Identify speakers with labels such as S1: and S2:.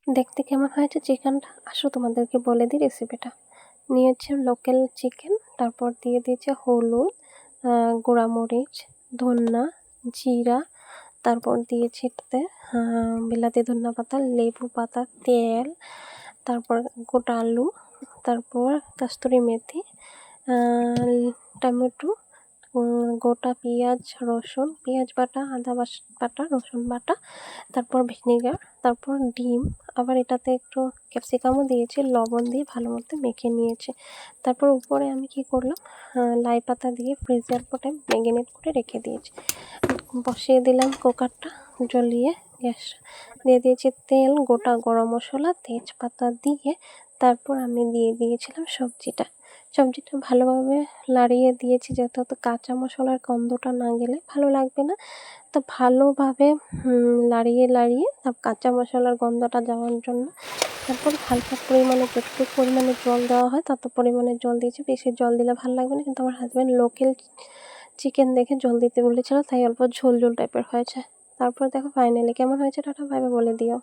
S1: দেখতে কেমন হয়েছে চিকেনটা আসো তোমাদেরকে বলে দিই রেসিপিটা। নিয়েছি লোকাল চিকেন, তারপর দিয়ে দিয়েছি হলুদ, গুঁড়ামরিচ, ধনিয়া, জিরা, তারপর দিয়েছি এটাতে বিলাতি ধনিয়া পাতা, লেবু পাতা, তেল, তারপর গোটা আলু, তারপর কাস্তুরি মেথি, টমেটো, গোটা পেঁয়াজ, রসুন, পেঁয়াজ বাটা, আদা বাটা, রসুন বাটা, তারপর ভিনেগার, তারপর ডিম, আবার এটাতে একটু ক্যাপসিকামও দিয়েছি, লবণ দিয়ে ভালো মতো মেখে নিয়েছি। তারপর উপরে আমি কি করলাম, লাই পাতা দিয়ে ফ্রিজের পটে ম্যারিনেট করে রেখে দিয়েছি। বসিয়ে দিলাম কুকারটা, জ্বলিয়ে গ্যাস দিয়ে দিয়েছি তেল, গোটা গরম মশলা, তেজপাতা দিয়ে তারপর আমি দিয়ে দিয়েছিলাম সবজিটা ভালোভাবে নাড়িয়ে দিয়েছি, যাতে অত কাঁচা মশলার গন্ধটা না গেলে ভালো লাগবে না। তো ভালোভাবে নাড়িয়ে কাঁচা মশলার গন্ধটা যাওয়ার জন্য তারপর হালকা পরিমাণে যতটুকু পরিমাণে জল দেওয়া হয় তত পরিমাণে জল দিয়েছি। বেশি জল দিলে ভালো লাগবে না, কিন্তু আমার হাজব্যান্ড লোকাল চিকেন দেখে জল দিতে বলেছিল, তাই অল্প ঝোল ঝোল টাইপের হয়েছে। তারপর দেখো ফাইনালি কেমন হয়েছে, টাটা বাই বাই বলে দিও।